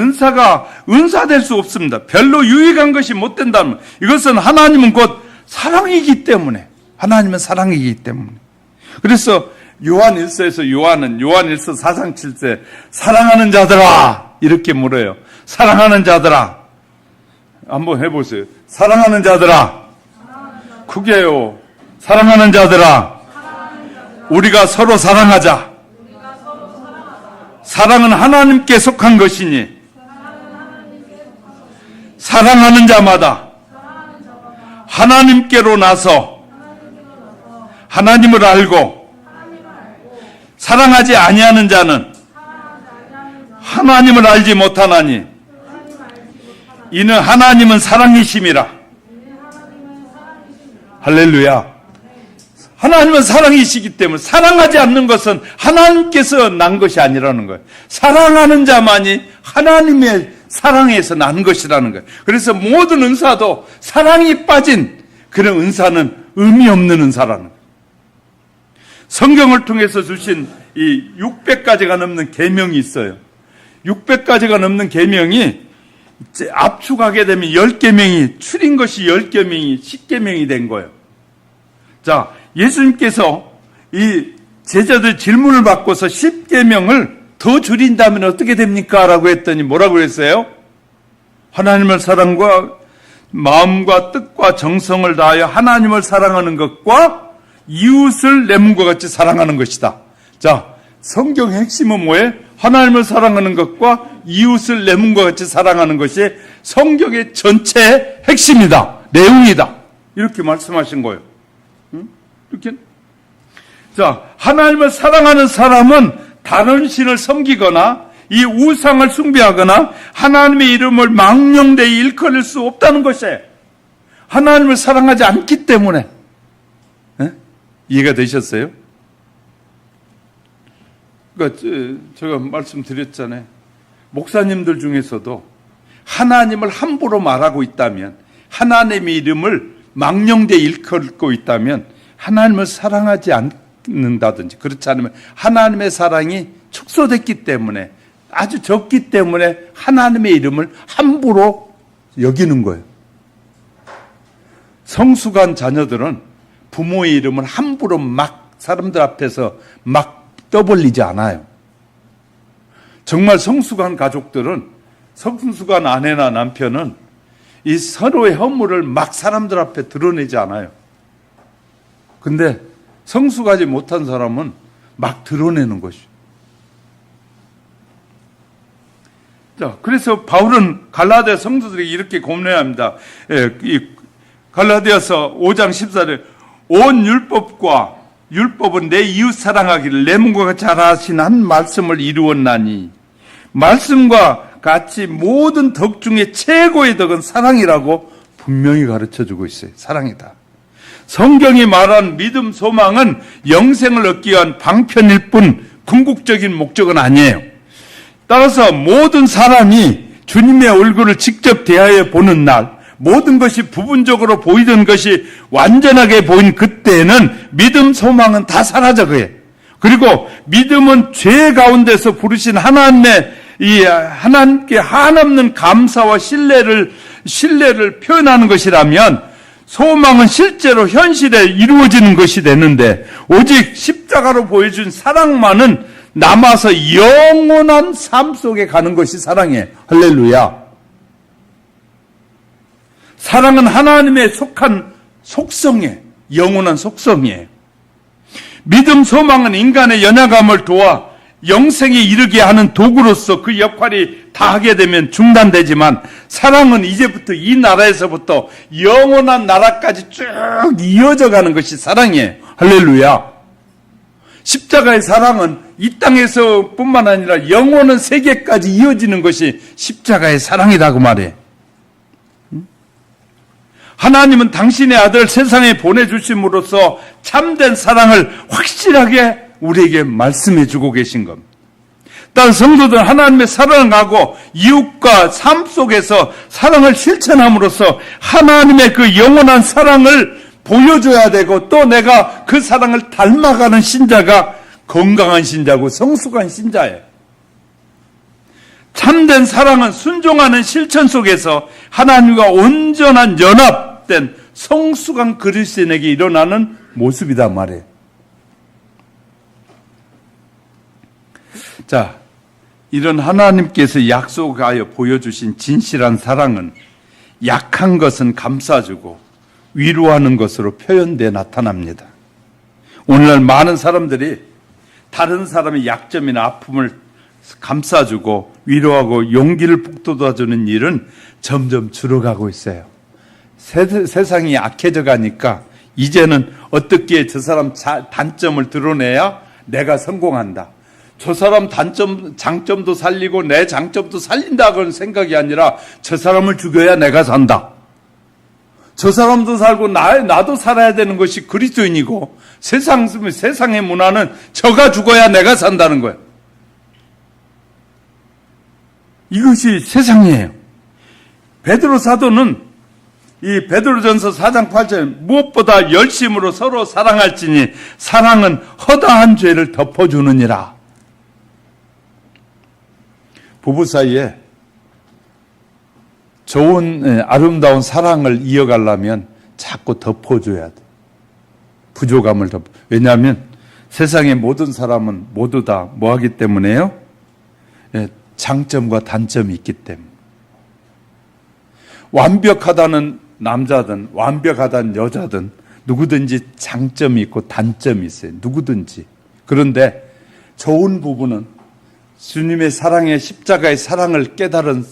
은사될 수 없습니다. 별로 유익한 것이 못 된다면, 이것은 하나님은 곧 사랑이기 때문에, 하나님은 사랑이기 때문에. 그래서 요한일서에서 요한일서 4장 7절 사랑하는 자들아 이렇게 물어요. 사랑하는 자들아, 한번 해보세요. 사랑하는 자들아, 그게요. 사랑하는 자들아, 우리가 서로 사랑하자. 사랑은 하나님께 속한 것이니 사랑하는 자마다 하나님께로 나서 하나님을 알고 사랑하지 아니하는 자는 하나님을 알지 못하나니 이는 하나님은 사랑이심이라. 할렐루야. 하나님은 사랑이시기 때문에 사랑하지 않는 것은 하나님께서 난 것이 아니라는 거예요. 사랑하는 자만이 하나님의 사랑에서 난 것이라는 거예요. 그래서 모든 은사도 사랑이 빠진 그런 은사는 의미 없는 은사라는 거예요. 성경을 통해서 주신 이 600가지가 넘는 계명이 있어요. 600가지가 넘는 계명이 압축하게 되면 10계명이 줄인 것이 10계명이 10계명이 된 거예요. 자, 예수님께서 이 제자들 질문을 받고서 10계명을 더 줄인다면 어떻게 됩니까? 라고 했더니 뭐라고 그랬어요? 하나님을 사랑과 마음과 뜻과 정성을 다하여 하나님을 사랑하는 것과 이웃을 내 몸과 같이 사랑하는 것이다. 자, 성경의 핵심은 뭐예요? 하나님을 사랑하는 것과 이웃을 내 몸과 같이 사랑하는 것이 성경의 전체의 핵심이다. 내용이다. 이렇게 말씀하신 거예요. 이렇게. 자, 하나님을 사랑하는 사람은 다른 신을 섬기거나 이 우상을 숭배하거나 하나님의 이름을 망령되이 일컬을 수 없다는 것이에요. 하나님을 사랑하지 않기 때문에. 이해가 되셨어요? 그러니까 제가 말씀드렸잖아요. 목사님들 중에서도 하나님을 함부로 말하고 있다면, 하나님의 이름을 망령되이 일컬고 있다면 하나님을 사랑하지 않는다든지, 그렇지 않으면 하나님의 사랑이 축소됐기 때문에, 아주 적기 때문에 하나님의 이름을 함부로 여기는 거예요. 성숙한 자녀들은 부모의 이름을 함부로 막 사람들 앞에서 막 떠벌리지 않아요. 정말 성숙한 가족들은, 성숙한 아내나 남편은 이 서로의 허물을 막 사람들 앞에 드러내지 않아요. 근데 성숙하지 못한 사람은 막 드러내는 것이죠. 자, 그래서 바울은 갈라디아 성도들에게 이렇게 권면합니다. 이 갈라디아서 5장 14절에 온 율법은 내 이웃 사랑하기를 내 몸과 같이 하라 하신 한 말씀을 이루었나니, 말씀과 같이 모든 덕 중에 최고의 덕은 사랑이라고 분명히 가르쳐주고 있어요. 사랑이다. 성경이 말한 믿음, 소망은 영생을 얻기 위한 방편일 뿐 궁극적인 목적은 아니에요. 따라서 모든 사람이 주님의 얼굴을 직접 대하여 보는 날, 모든 것이 부분적으로 보이던 것이 완전하게 보인 그때는 믿음, 소망은 다 사라져요. 그리고 믿음은 죄 가운데서 부르신 하나님께 한없는 감사와 신뢰를 표현하는 것이라면, 소망은 실제로 현실에 이루어지는 것이 되는데, 오직 십자가로 보여준 사랑만은 남아서 영원한 삶 속에 가는 것이 사랑이에요. 할렐루야. 사랑은 하나님의 속한 속성이에요. 영원한 속성이에요. 믿음, 소망은 인간의 연약함을 도와 영생에 이르게 하는 도구로서 그 역할이 다하게 되면 중단되지만, 사랑은 이제부터 이 나라에서부터 영원한 나라까지 쭉 이어져 가는 것이 사랑이에요. 할렐루야. 십자가의 사랑은 이 땅에서 뿐만 아니라 영원한 세계까지 이어지는 것이 십자가의 사랑이라고 말해. 하나님은 당신의 아들 세상에 보내주심으로써 참된 사랑을 확실하게 우리에게 말씀해 주고 계신 겁니다. 따라 성도들은 하나님의 사랑하고 이웃과 삶 속에서 사랑을 실천함으로써 하나님의 그 영원한 사랑을 보여줘야 되고, 또 내가 그 사랑을 닮아가는 신자가 건강한 신자고 성숙한 신자예요. 참된 사랑은 순종하는 실천 속에서 하나님과 온전한 연합된 성숙한 그리스도인에게 일어나는 모습이다 말이에요. 자, 이런 하나님께서 약속하여 보여주신 진실한 사랑은 약한 것은 감싸주고 위로하는 것으로 표현되어 나타납니다. 오늘날 많은 사람들이 다른 사람의 약점이나 아픔을 감싸주고 위로하고 용기를 북돋아주는 일은 점점 줄어가고 있어요. 세상이 악해져 가니까 이제는 어떻게 저 사람 단점을 드러내야 내가 성공한다, 저 사람 장점도 살리고 내 장점도 살린다, 그런 생각이 아니라 저 사람을 죽여야 내가 산다, 저 사람도 살고 나도 살아야 되는 것이 그리스도인이고, 세상의 문화는 저가 죽어야 내가 산다는 거예요. 이것이 세상이에요. 베드로 사도는 이 베드로전서 4장 8절 무엇보다 열심으로 서로 사랑할지니 사랑은 허다한 죄를 덮어주느니라. 부부 사이에 좋은 아름다운 사랑을 이어가려면 자꾸 덮어줘야 돼. 부족함을 왜냐하면 세상의 모든 사람은 모두 다 뭐하기 때문에요? 장점과 단점이 있기 때문에. 완벽하다는 남자든 완벽하다는 여자든 누구든지 장점이 있고 단점이 있어요. 누구든지. 그런데 좋은 부부는 주님의 사랑의 십자가의 사랑을 깨달은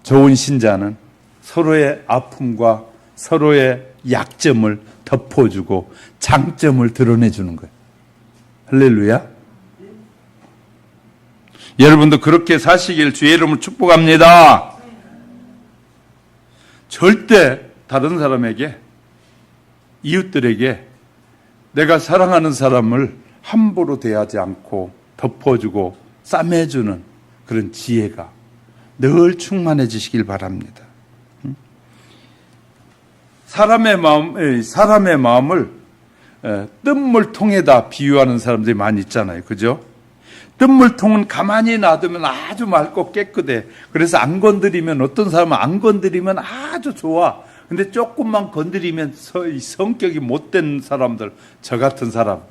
좋은 신자는 서로의 아픔과 서로의 약점을 덮어주고 장점을 드러내주는 거예요. 할렐루야. 여러분도 그렇게 사시길 주의 이름으로 축복합니다. 절대 다른 사람에게, 이웃들에게 내가 사랑하는 사람을 함부로 대하지 않고 덮어주고 싸매주는 그런 지혜가 늘 충만해지시길 바랍니다. 사람의 마음을 뜬물통에다 비유하는 사람들이 많이 있잖아요. 그죠? 뜬물통은 가만히 놔두면 아주 맑고 깨끗해. 그래서 안 건드리면, 어떤 사람은 안 건드리면 아주 좋아. 근데 조금만 건드리면 성격이 못된 사람들, 저 같은 사람,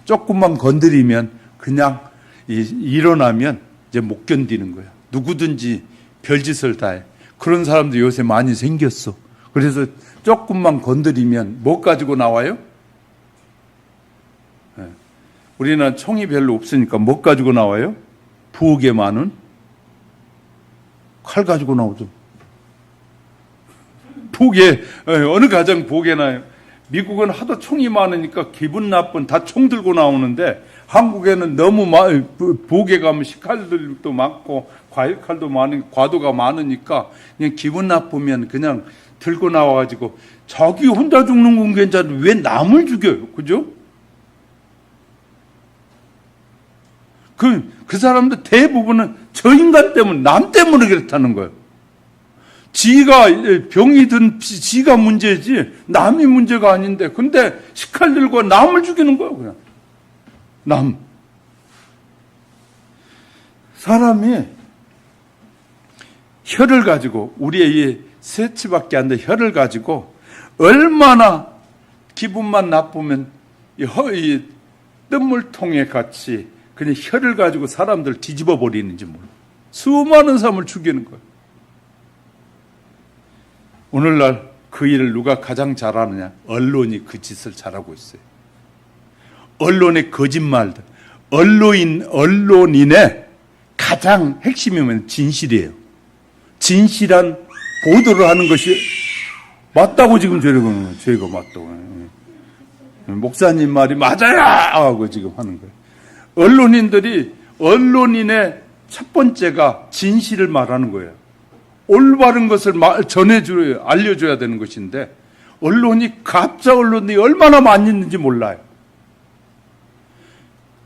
조금만 건드리면 그냥 일어나면 이제 못 견디는 거야. 누구든지 별짓을 다 해. 그런 사람도 요새 많이 생겼어. 그래서 조금만 건드리면 뭐 가지고 나와요? 우리는 총이 별로 없으니까 뭐 가지고 나와요? 부엌에 많은 칼 가지고 나오죠. 부엌에, 어느 가정 부엌에 나요? 미국은 하도 총이 많으니까 기분 나쁜 다 총 들고 나오는데, 한국에는 너무 부엌에 가면 식칼들도 많고 과일칼도 많으니까, 과도가 많으니까 그냥 기분 나쁘면 그냥 들고 나와가지고, 자기 혼자 죽는 건 괜찮은데 왜 남을 죽여요? 그죠? 그 사람들 대부분은 저 인간 때문에, 남 때문에 그렇다는 거예요. 지가 병이 든 지가 문제지 남이 문제가 아닌데, 근데 식칼 들고 남을 죽이는 거예요. 그냥 남. 사람이 혀를 가지고, 우리의 이 세치밖에 안 돼 혀를 가지고 얼마나 기분만 나쁘면 이 뜬물통에 같이 그냥 혀를 가지고 사람들 뒤집어 버리는지 몰라. 수많은 사람을 죽이는 거예요. 오늘날 그 일을 누가 가장 잘하느냐? 언론이 그 짓을 잘하고 있어요. 언론의 거짓말들. 언론인의 가장 핵심이면 진실이에요. 진실한 보도를 하는 것이 맞다고 지금 저희가 맞다고. 목사님 말이 맞아요! 하고 지금 하는 거예요. 언론인의 첫 번째가 진실을 말하는 거예요. 올바른 것을 알려줘야 되는 것인데, 가짜 언론이 얼마나 많이 있는지 몰라요.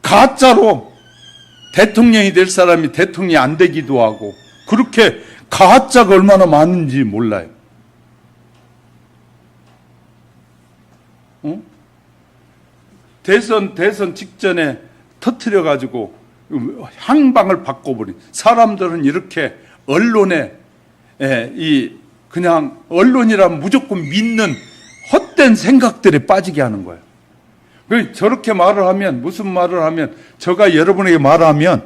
가짜로 대통령이 될 사람이 대통령이 안 되기도 하고, 그렇게 가짜가 얼마나 많은지 몰라요. 대선 직전에 터뜨려가지고 향방을 바꿔버린 사람들은 이렇게 언론에 그냥 언론이라면 무조건 믿는 헛된 생각들에 빠지게 하는 거예요. 저렇게 말을 하면, 무슨 말을 하면, 제가 여러분에게 말하면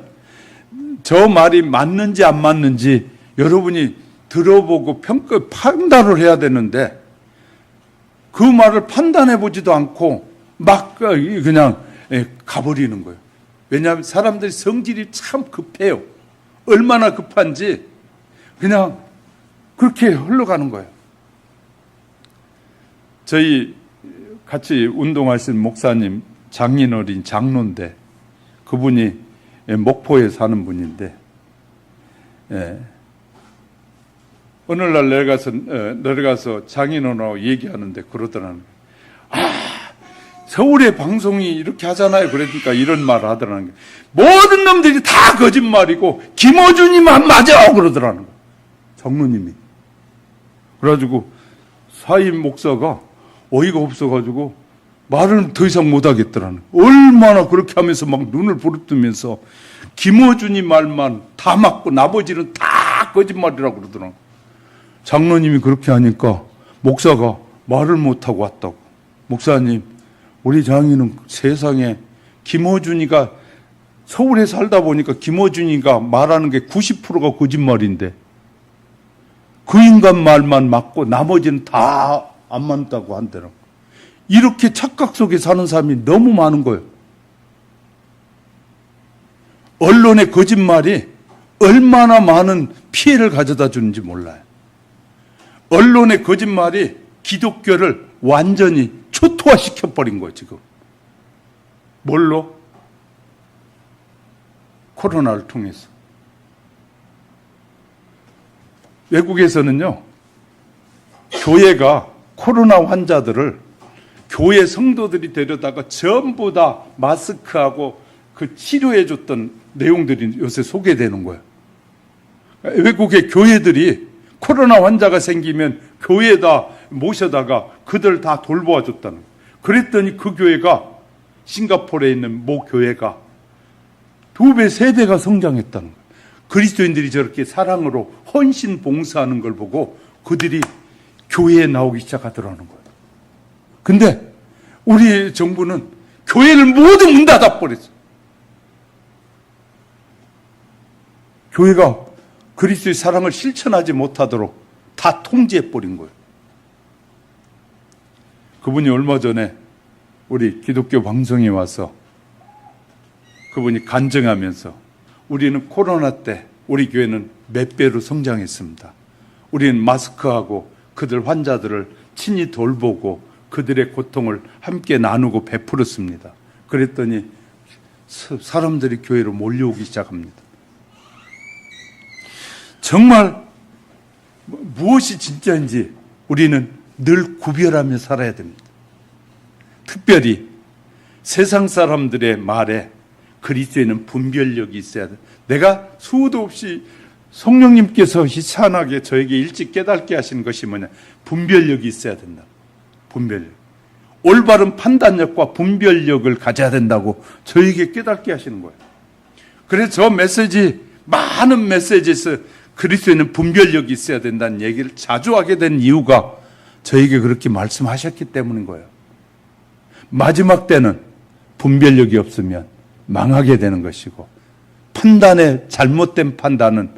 저 말이 맞는지 안 맞는지 여러분이 들어보고 판단을 해야 되는데, 그 말을 판단해 보지도 않고 막 그냥 가버리는 거예요. 왜냐하면 사람들이 성질이 참 급해요. 얼마나 급한지 그냥 그렇게 흘러가는 거예요. 저희 같이 운동하신 목사님, 장인어린 장로인데, 그분이 목포에 사는 분인데, 어느 날 내려가서 장인어른하고 얘기하는데 그러더라는 거예요. 서울의 방송이 이렇게 하잖아요. 그러니까 이런 말을 하더라는 거예요. 모든 놈들이 다 거짓말이고 김어준이만 맞아! 그러더라는 거예요. 장로님이. 그래가지고 사임 목사가 어이가 없어가지고 말을 더 이상 못하겠더라는 거예요. 얼마나 그렇게 하면서 막 눈을 부릅뜨면서 김어준이 말만 다 맞고 나머지는 다 거짓말이라고 그러더라는 거예요. 장로님이 그렇게 하니까 목사가 말을 못하고 왔다고. 목사님, 우리 장인은 세상에 김어준이가, 서울에 살다 보니까 김어준이가 말하는 게 90%가 거짓말인데 그 인간 말만 맞고 나머지는 다 안 맞다고 한다고. 이렇게 착각 속에 사는 사람이 너무 많은 거예요. 언론의 거짓말이 얼마나 많은 피해를 가져다 주는지 몰라요. 언론의 거짓말이 기독교를 완전히 초토화시켜버린 거예요, 지금. 뭘로? 코로나를 통해서. 외국에서는요, 교회가 코로나 환자들을 교회 성도들이 데려다가 전부 다 마스크하고 그 치료해줬던 내용들이 요새 소개되는 거예요. 외국의 교회들이 코로나 환자가 생기면 교회에다 모셔다가 그들 다 돌보아줬다는 거예요. 그랬더니 그 교회가 싱가포르에 있는 모 교회가 2배, 3배가 성장했다는 거예요. 그리스도인들이 저렇게 사랑으로 헌신 봉사하는 걸 보고 그들이 교회에 나오기 시작하더라는 거예요. 근데 우리 정부는 교회를 모두 문 닫아버렸어요. 교회가 그리스도의 사랑을 실천하지 못하도록 다 통제해버린 거예요. 그분이 얼마 전에 우리 기독교 방송에 와서 그분이 간증하면서 우리는 코로나 때 우리 교회는 몇 배로 성장했습니다. 우리는 마스크하고 그들 환자들을 친히 돌보고 그들의 고통을 함께 나누고 베풀었습니다. 그랬더니 사람들이 교회로 몰려오기 시작합니다. 정말 무엇이 진짜인지 우리는 늘 구별하며 살아야 됩니다. 특별히 세상 사람들의 말에 그리스도에는 분별력이 있어야 돼. 내가 수도 없이 성령님께서 희찬하게 저에게 일찍 깨닫게 하신 것이 뭐냐? 분별력이 있어야 된다. 분별력. 올바른 판단력과 분별력을 가져야 된다고 저에게 깨닫게 하시는 거예요. 그래서 저 메시지, 많은 메시지에서 그리스도에는 분별력이 있어야 된다는 얘기를 자주 하게 된 이유가 저에게 그렇게 말씀하셨기 때문인 거예요. 마지막 때는 분별력이 없으면 망하게 되는 것이고 판단의 잘못된 판단은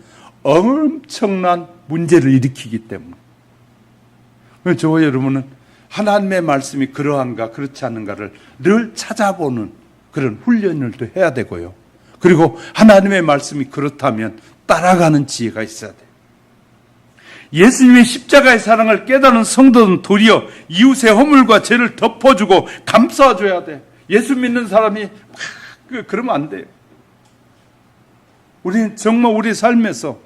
엄청난 문제를 일으키기 때문에 저와 여러분은 하나님의 말씀이 그러한가 그렇지 않은가를 늘 찾아보는 그런 훈련을 또 해야 되고요. 그리고 하나님의 말씀이 그렇다면 따라가는 지혜가 있어야 돼요. 예수님의 십자가의 사랑을 깨달은 성도는 도리어 이웃의 허물과 죄를 덮어주고 감싸줘야 돼. 예수 믿는 사람이 그러면 안 돼요. 우리는 정말 우리 삶에서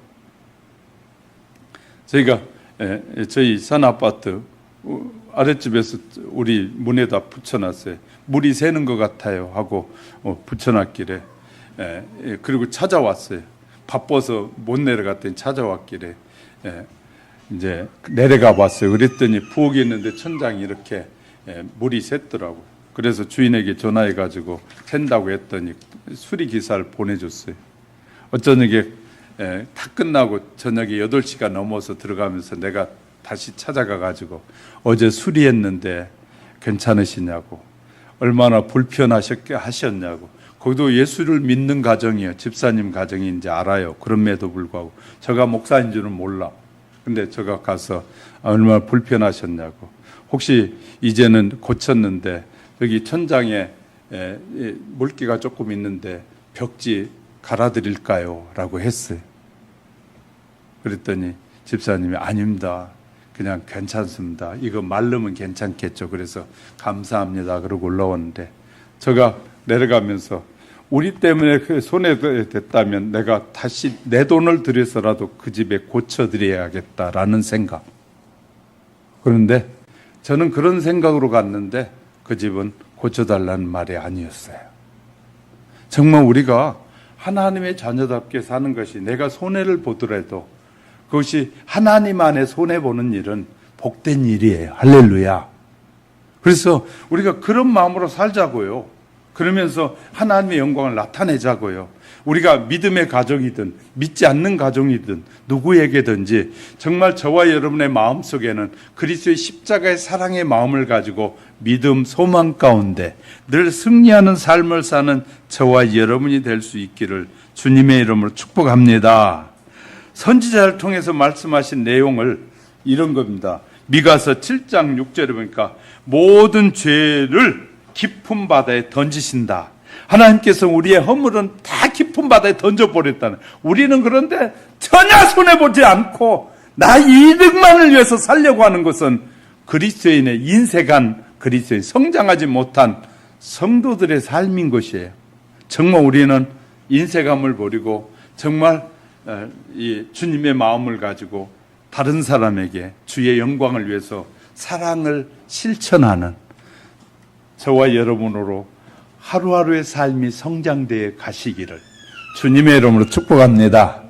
저희가 저희 산아파트 아랫집에서 우리 문에다 붙여놨어요. 물이 새는 것 같아요 하고 붙여놨길래 그리고 찾아왔어요. 바빠서 못 내려갔더니 찾아왔길래 이제 내려가 봤어요. 그랬더니 부엌에 있는데 천장이 이렇게 물이 샜더라고요. 그래서 주인에게 전화해가지고 샌다고 했더니 수리기사를 보내줬어요. 어쩌게 다 끝나고 저녁에 8시가 넘어서 들어가면서 내가 다시 찾아가가지고 어제 수리했는데 괜찮으시냐고, 얼마나 불편하셨냐고. 거기도 예수를 믿는 가정이에요. 집사님 가정인지 알아요. 그럼에도 불구하고 저가 목사인 줄은 몰라. 근데 저가 가서 얼마나 불편하셨냐고. 혹시 이제는 고쳤는데 여기 천장에 물기가 조금 있는데 벽지 갈아드릴까요? 라고 했어요. 그랬더니 집사님이 아닙니다. 그냥 괜찮습니다. 이거 말르면 괜찮겠죠. 그래서 감사합니다. 그러고 올라왔는데 제가 내려가면서 우리 때문에 그 손해됐다면 내가 다시 내 돈을 들여서라도 그 집에 고쳐드려야겠다라는 생각. 그런데 저는 그런 생각으로 갔는데 그 집은 고쳐달라는 말이 아니었어요. 정말 우리가 하나님의 자녀답게 사는 것이 내가 손해를 보더라도 그것이 하나님 안에 손해보는 일은 복된 일이에요. 할렐루야. 그래서 우리가 그런 마음으로 살자고요. 그러면서 하나님의 영광을 나타내자고요. 우리가 믿음의 가정이든 믿지 않는 가정이든 누구에게든지 정말 저와 여러분의 마음속에는 그리스도의 십자가의 사랑의 마음을 가지고 믿음, 소망 가운데 늘 승리하는 삶을 사는 저와 여러분이 될 수 있기를 주님의 이름으로 축복합니다. 선지자를 통해서 말씀하신 내용을 이런 겁니다. 미가서 7장 6절에 보니까 모든 죄를 깊은 바다에 던지신다. 하나님께서 우리의 허물은 다 깊은 바다에 던져버렸다는. 우리는 그런데 전혀 손해보지 않고 나 이득만을 위해서 살려고 하는 것은 그리스도인의 인색한 그리스도인, 성장하지 못한 성도들의 삶인 것이에요. 정말 우리는 인색함을 버리고 정말 이 주님의 마음을 가지고 다른 사람에게 주의 영광을 위해서 사랑을 실천하는 저와 여러분으로 하루하루의 삶이 성장되어 가시기를 주님의 이름으로 축복합니다.